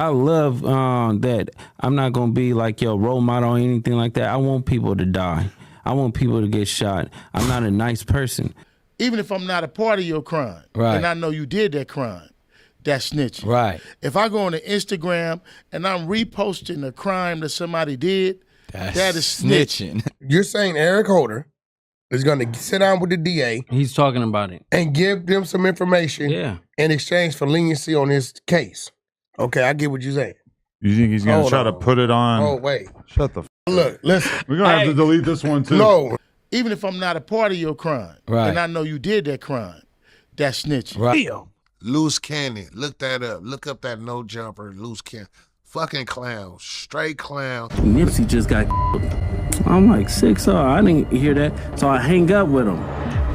I love that I'm not going to be like your role model or anything like that. I want people to die. I want people to get shot. I'm not a nice person. Even if I'm not a part of your crime, Right. and I know you did that crime, that's snitching. Right. If I go on to Instagram and I'm reposting a crime that somebody did, that is snitching. You're saying Eric Holder is going to sit down with the DA. He's talking about it. And give them some information in exchange for leniency on his case. Okay, I get what you're saying. You think he's going to try to put it on? Oh, wait. Shut the Look, listen. We're going to have to delete this one, too. No. Even if I'm not a part of your crime, and I know you did that crime, that's snitching. Right. Loose cannon. Look that up. Look up that no jumper, loose cannon. Fucking clown. Straight clown. Nipsey just got I'm like 6-0. I didn't hear that. So I hang up with him.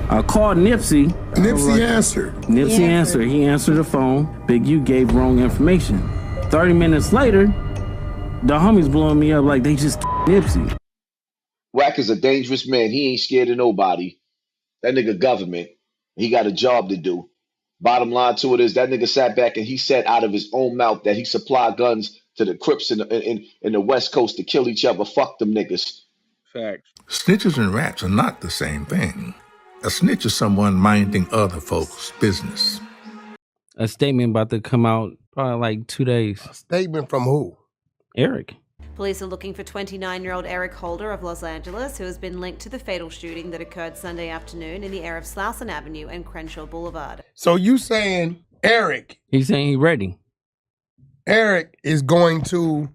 I called Nipsey. Nipsey answered. Nipsey answered. He answered the phone. Big U gave wrong information. 30 minutes later, the homies blowing me up like they just Nipsey. Wack is a dangerous man. He ain't scared of nobody. That nigga government. He got a job to do. Bottom line to it is that nigga sat back and he said out of his own mouth that he supplied guns to the Crips in the West Coast to kill each other. Fuck them niggas. Facts. Snitches and rats are not the same thing. A snitch is someone minding other folks' business. A statement about to come out probably like 2 days. A statement from who? Eric. Police are looking for 29-year-old Eric Holder of Los Angeles, who has been linked to the fatal shooting that occurred Sunday afternoon in the area of Slauson Avenue and Crenshaw Boulevard. So you saying Eric? He's saying he's ready. Eric is going to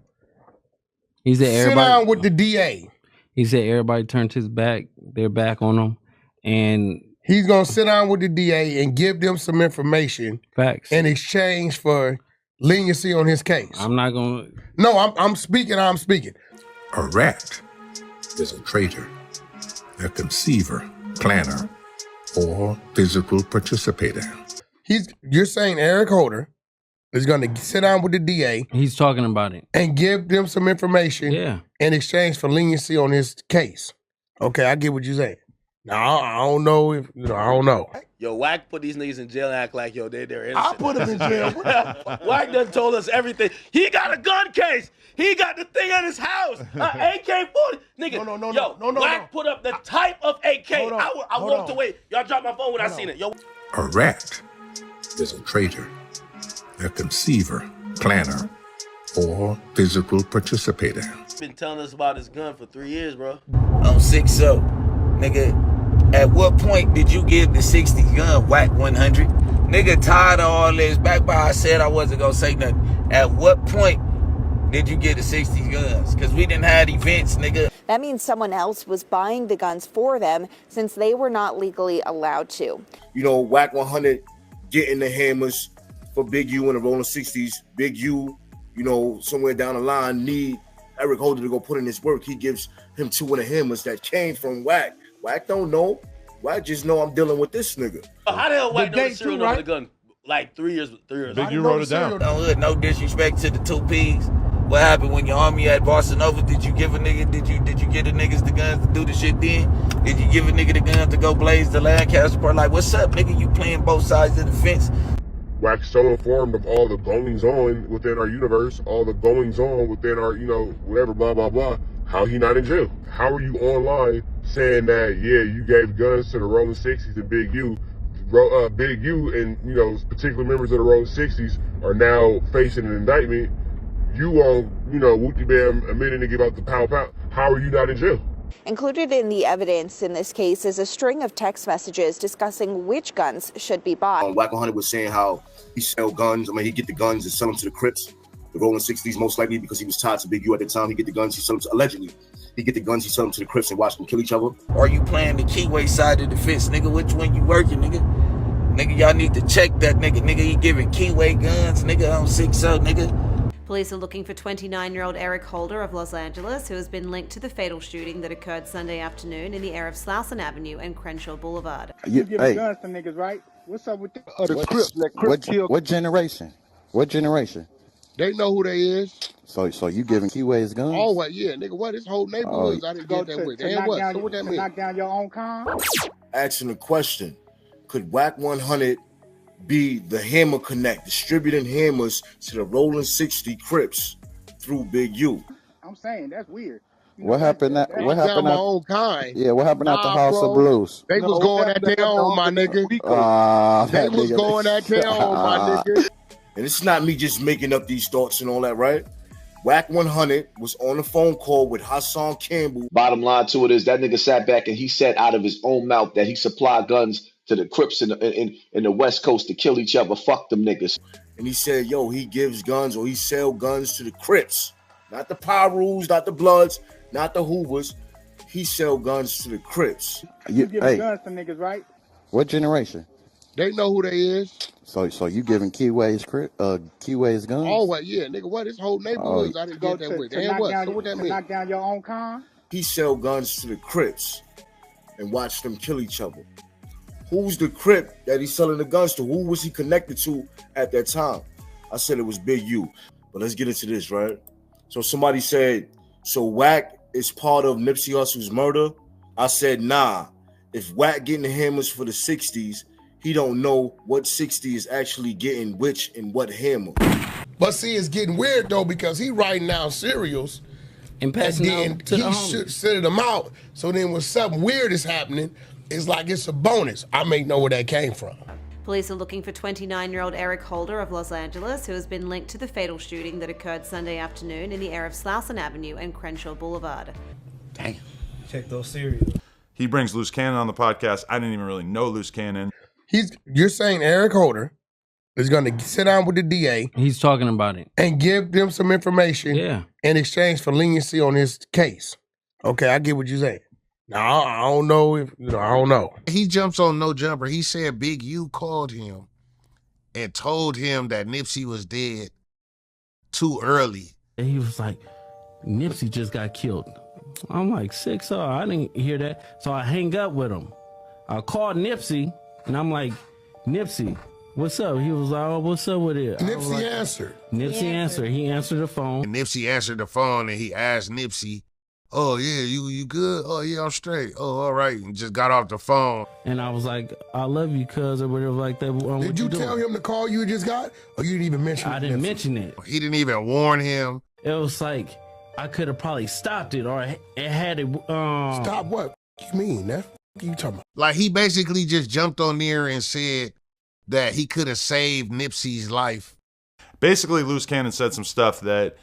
sit down with the DA. He said everybody turned their back on him, and he's gonna sit down with the DA and give them some information. Facts. In exchange for leniency on his case. I'm not gonna. No, I'm speaking. I'm speaking. A rat is a traitor, a conceiver, planner, or physical participator. You're saying Eric Holder is going to sit down with the DA. He's talking about it. And give them some information in exchange for leniency on his case. Okay, I get what you're saying. Now, I don't know if, I don't know. Yo, Wack put these niggas in jail and act like, yo, they're innocent. I put them in jail. Wack done told us everything. He got a gun case. He got the thing at his house. AK-40. Nigga, no, Wack put up the type of AK. I walked away. Y'all dropped my phone when I seen it. Yo. A rat is a traitor, a conceiver, planner, or physical participator. Been telling us about his gun for 3 years, bro. I'm 6-0. Nigga, at what point did you give the 60 gun WACK100? Nigga, tired of all this. Back by I said I wasn't gonna say nothing. At what point did you get the 60 guns? Because we didn't have events, nigga. That means someone else was buying the guns for them since they were not legally allowed to. You know, WACK100 getting the hammers for Big U in the rolling 60s. Big U, you know, somewhere down the line need Eric Holder to go put in his work. He gives him 2 of the hammers that came from Wack. Wack don't know. Wack just know I'm dealing with this nigga. How the hell Wack know the serial number of the gun? Like 3 years. Big U wrote it down. No disrespect to the 2 Ps. What happened when your army at Barcelona? Did you give a nigga? Did you get the niggas the guns to do the shit then? Did you give a nigga the guns to go blaze the Lancaster part? Like, what's up, nigga? You playing both sides of the fence? Wack's so informed of all the goings on within our universe, all the goings on within our, whatever, blah, blah, blah. How he not in jail? How are you online saying that, yeah, you gave guns to the Rolling 60s and Big U? Big U and, particular members of the Rolling 60s are now facing an indictment. You won't, whoopty bam, admitting to give out the pow pow. How are you not in jail? Included in the evidence in this case is a string of text messages discussing which guns should be bought. WACK100 was saying how he sell guns. He'd get the guns and sell them to the Crips, the Rolling 60s, most likely because he was tied to Big U at the time. He'd get the guns, he sell them to, allegedly. He'd get the guns, he sell them to the Crips and watch them kill each other. Are you playing the keyway side of the fence, nigga? Which one you working, nigga? Nigga, y'all need to check that, nigga. Nigga, he giving keyway guns, nigga, on 6-0, nigga. Police are looking for 29-year-old Eric Holder of Los Angeles, who has been linked to the fatal shooting that occurred Sunday afternoon in the area of Slauson Avenue and Crenshaw Boulevard. You giving guns to niggas, right? What's up with the Crips? What generation? What generation? They know who they is. So you giving keyways guns? Always, yeah, nigga. What? This whole neighborhood I didn't get that with. And what? So what that mean? Knock down your own con? Asking the question, could WACK100 B, the hammer connect, distributing hammers to the rolling 60 Crips through Big U. I'm saying that's weird. What happened? What happened? My own kind. Yeah, what happened at the House bro. of Blues? They was going at their own, my nigga. They was going at their own, my nigga. And it's not me just making up these thoughts and all that, right? WACK100 was on a phone call with Hassan Campbell. Bottom line to it is that nigga sat back and he said out of his own mouth that he supplied guns to the Crips in the West Coast to kill each other. Fuck them niggas. And he said, yo, he gives guns or he sell guns to the Crips. Not the Pyrus, not the Bloods, not the Hoovers. He sell guns to the Crips. You giving guns to niggas, right? What generation? They know who they is. So you giving Keyways guns? Always, yeah, nigga. What? This whole neighborhood I didn't get that with. And what? So what that mean? Knock down your own con? He sell guns to the Crips and watch them kill each other. Who's the Crip that he's selling the guns to? Who was he connected to at that time? I said it was Big U. But let's get into this, right? So somebody said, so Wack is part of Nipsey Hussle's murder? I said, nah. If Wack getting the hammers for the 60s, he don't know what 60 is actually getting which and what hammer. But see, it's getting weird though because he writing down serials and passing then out to the homies. Should send them out. So then when something weird is happening, it's like it's a bonus. I may know where that came from. Police are looking for 29-year-old Eric Holder of Los Angeles, who has been linked to the fatal shooting that occurred Sunday afternoon in the area of Slauson Avenue and Crenshaw Boulevard. Damn. Check those serials. He brings Loose Cannon on the podcast. I didn't even really know Loose Cannon. You're saying Eric Holder is going to sit down with the DA. He's talking about it. And give them some information in exchange for leniency on his case. Okay, I get what you're saying. Now, I don't know if, I don't know. He jumps on No Jumper. He said Big U called him and told him that Nipsey was dead too early. And he was like, Nipsey just got killed. I'm like, 6-0. I didn't hear that. So I hang up with him. I called Nipsey, and I'm like, Nipsey, what's up? He was like, oh, what's up with it? Nipsey answered. Nipsey answered. He answered the phone. And Nipsey answered the phone, and he asked Nipsey, oh, yeah, you good? Oh, yeah, I'm straight. Oh, all right. And just got off the phone. And I was like, I love you, cuz, or whatever like that. Did you tell him the call you just got? Or you didn't even mention it? I didn't mention it. He didn't even warn him. It was like, I could have probably stopped it, or it had it. Stop what? What you mean, man? What you talking about? Like, he basically just jumped on there and said that he could have saved Nipsey's life. Basically, Loose Cannon said some stuff that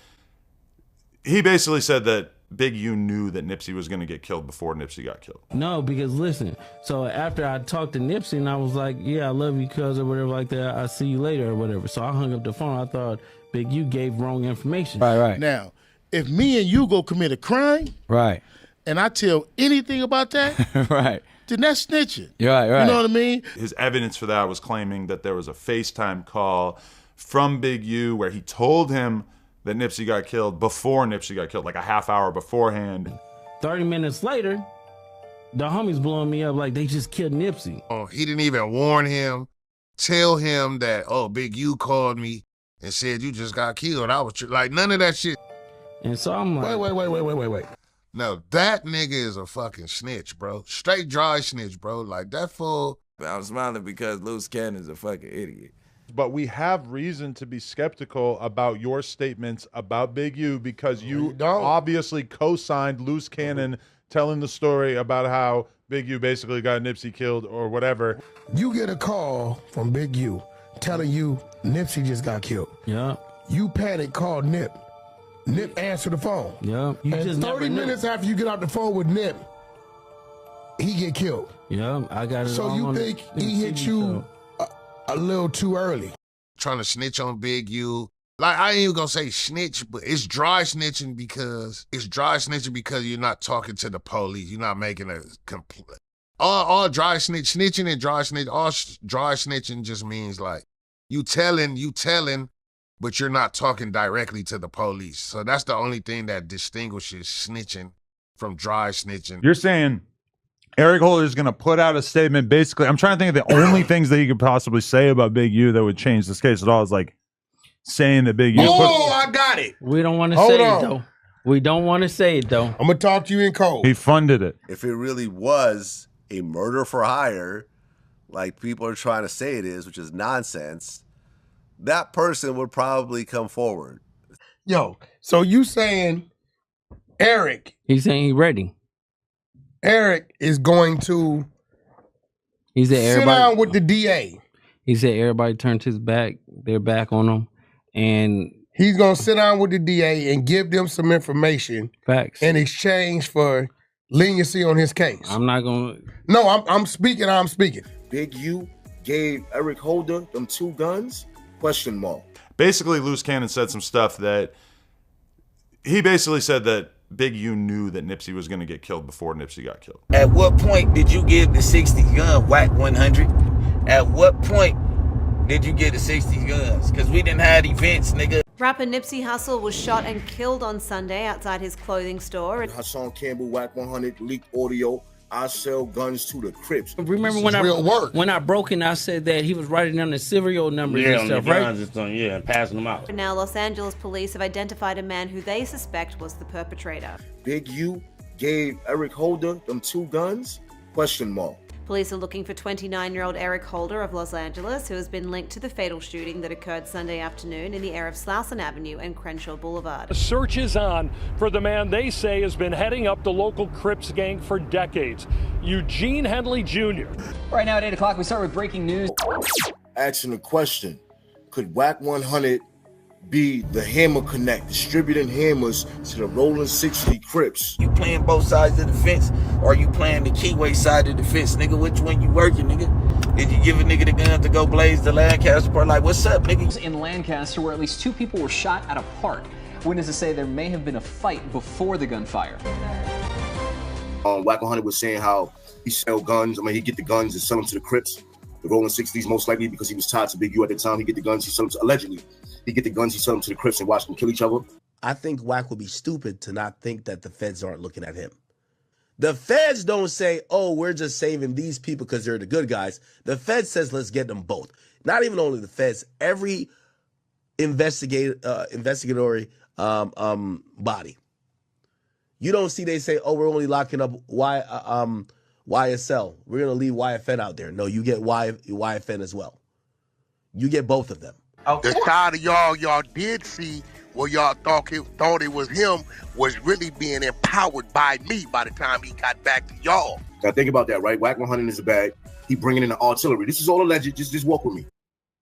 he basically said that Big U knew that Nipsey was going to get killed before Nipsey got killed. No, because listen, so after I talked to Nipsey and I was like, yeah, I love you, cuz, or whatever like that, I'll see you later or whatever. So I hung up the phone. I thought Big U gave wrong information. Right. Now, if me and you go commit a crime, and I tell anything about that, then that's snitching. Right. You know what I mean? His evidence for that was claiming that there was a FaceTime call from Big U where he told him that Nipsey got killed before Nipsey got killed, like a half hour beforehand. 30 minutes later, the homies blowing me up like they just killed Nipsey. Oh, he didn't even warn him, tell him that, oh, Big U called me and said you just got killed. I was like, none of that shit. And so I'm like, wait. No, that nigga is a fucking snitch, bro. Straight dry snitch, bro. Like, that fool. I'm smiling because Loose Cannon's a fucking idiot. But we have reason to be skeptical about your statements about Big U because you obviously co-signed Loose Cannon telling the story about how Big U basically got Nipsey killed or whatever. You get a call from Big U telling you Nipsey just got killed. Yeah. You panic, call Nip. Nip answer the phone. Yeah. And 30 minutes after you get off the phone with Nip, he get killed. Yeah, I got it. So you think he hit you a little too early? Trying to snitch on Big U. Like, I ain't even gonna say snitch, but it's dry snitching because you're not talking to the police. You're not making a complaint. All dry snitching and dry snitch, all dry snitching just means like you telling, but you're not talking directly to the police. So that's the only thing that distinguishes snitching from dry snitching. You're saying Eric Holder is going to put out a statement. Basically, I'm trying to think of the only things that he could possibly say about Big U that would change this case at all is like saying that Big U. I got it. We don't want to say it though. We don't want to say it though. I'm gonna talk to you in code. He funded it. If it really was a murder for hire, like people are trying to say it is, which is nonsense, that person would probably come forward. Yo, so you saying Eric? He's saying he's ready. Eric is going to He said sit everybody down with the DA. He said everybody turned his back, their back on him, and he's gonna sit down with the DA and give them some information facts in exchange for leniency on his case. I'm not gonna. No, I'm speaking. I'm speaking. Big U gave Eric Holder them 2 guns? Question mark. Basically, Loose Cannon said some stuff that he basically said that Big U knew that Nipsey was going to get killed before Nipsey got killed. At what point did you give the 60 gun WACK100? At what point did you get the 60 guns? Because we didn't have events, nigga. Rapper Nipsey Hussle was shot and killed on Sunday outside his clothing store. Hassan Campbell, WACK100, leaked audio. I sell guns to the Crips. Remember when I broke in, I said that he was writing down the serial numbers and stuff, right? And passing them out. Now, Los Angeles police have identified a man who they suspect was the perpetrator. Big U gave Eric Holder them 2 guns? Question mark. Police are looking for 29-year-old Eric Holder of Los Angeles, who has been linked to the fatal shooting that occurred Sunday afternoon in the area of Slauson Avenue and Crenshaw Boulevard. A search is on for the man they say has been heading up the local Crips gang for decades, Eugene Henley Jr. Right now at 8 o'clock, we start with breaking news. Asking a question. Could WACK100 be the hammer connect, distributing hammers to the rolling 60 Crips? You playing both sides of the fence, or you playing the Keyway side of the fence, nigga? Which one you working, nigga? Did you give a nigga the gun to go blaze the Lancaster part? Like, what's up, nigga? In Lancaster, where at least 2 people were shot at a park. Witnesses say there may have been a fight before the gunfire. WACK100 was saying how he sell guns. I mean, he get the guns and sell them to the Crips, the rolling 60s, most likely because he was tied to Big U at the time. He get the guns, he sell them to, allegedly. He get the guns, he sell them to the Crips and watch them kill each other. I think Wack would be stupid to not think that the feds aren't looking at him. The feds don't say, oh, we're just saving these people because they're the good guys. The feds says, let's get them both. Not even only the feds, every investigatory body. You don't see they say, oh, we're only locking up YSL. We're going to leave YFN out there. No, you get YFN as well. You get both of them. The side of y'all did see where y'all thought it was him was really being empowered by me by the time he got back to y'all. Now think about that, right? WACK100 is a bag. He bringing in the artillery. This is all alleged. Just walk with me.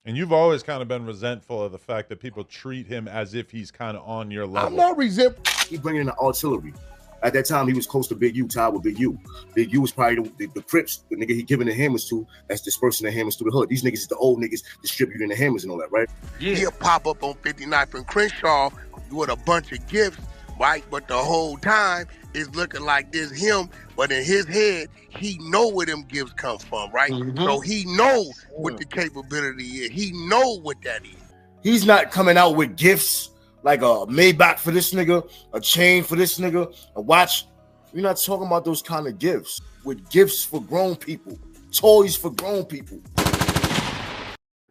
And you've always kind of been resentful of the fact that people treat him as if he's kind of on your level. I'm not resentful. He bringing in the artillery. At that time, he was close to Big U, tied with Big U. Big U was probably the Crips, the nigga he giving the hammers to, that's dispersing the hammers through the hood. These niggas is the old niggas distributing the hammers and all that, right? Yeah. He'll pop up on 59th and Crenshaw with a bunch of gifts, right? But the whole time, it's looking like this him, but in his head, he know where them gifts come from, right? Mm-hmm. So he know what the capability is. He know what that is. He's not coming out with gifts like a Maybach for this nigga, a chain for this nigga, a watch. We're not talking about those kind of gifts. With gifts for grown people, toys for grown people.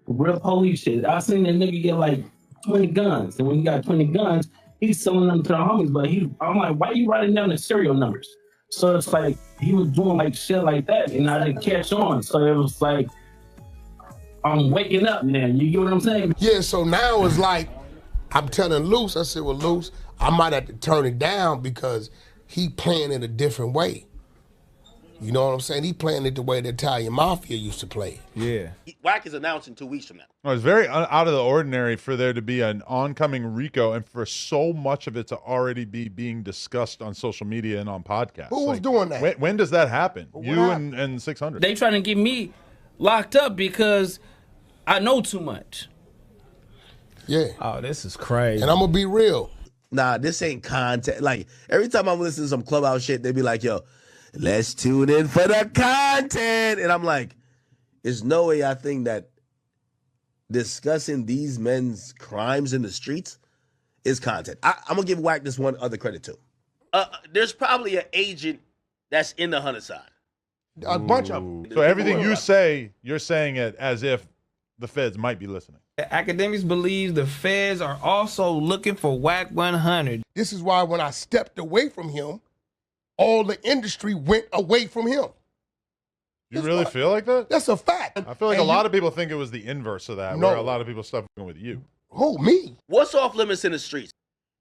Real police shit. I seen that nigga get like 20 guns, and when he got 20 guns, he's selling them to the homies. But I'm like, why you writing down the serial numbers? So it's like he was doing like shit like that, and I didn't catch on. So it was like I'm waking up now. You get what I'm saying? Yeah. So now it's like I'm telling Luce. I said, well, Luce, I might have to turn it down because he playing it a different way. You know what I'm saying? He playing it the way the Italian Mafia used to play it. Yeah. Wack is announcing 2 weeks from now. Well, it's very out of the ordinary for there to be an oncoming RICO and for so much of it to already be being discussed on social media and on podcasts. Who was doing that? When does that happen? You and 600. They trying to get me locked up because I know too much. Yeah. Oh, this is crazy. And I'm going to be real. Nah, this ain't content. Like, every time I'm listening to some Clubhouse shit, they be like, yo, let's tune in for the content. And I'm like, there's no way I think that discussing these men's crimes in the streets is content. I'm going to give Wack this one other credit too. There's probably an agent that's in the Hunter side. A bunch of them. So everything you say, you're saying it as if the feds might be listening. Academics believe the feds are also looking for WACK100. This is why when I stepped away from him, all the industry went away from him. You really feel like that? That's a fact. I feel like a lot of people think it was the inverse of that, where a lot of people stuff with you. Who, me? What's off limits in the streets?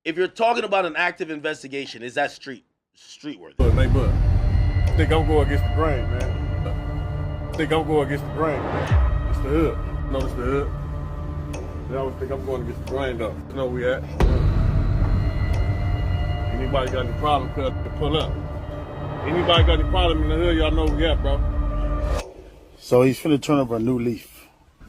If you're talking about an active investigation, is that street worthy? But I think I'm going against the grain, man. I think I'm going against the grain. It's the hood. No, it's the hood. I always think I'm going against the grain, though. You know where we at. Anybody got any problem, cuz, to pull up. Anybody got any problem in the hood, y'all know where we at, bro. So he's finna turn over a new leaf.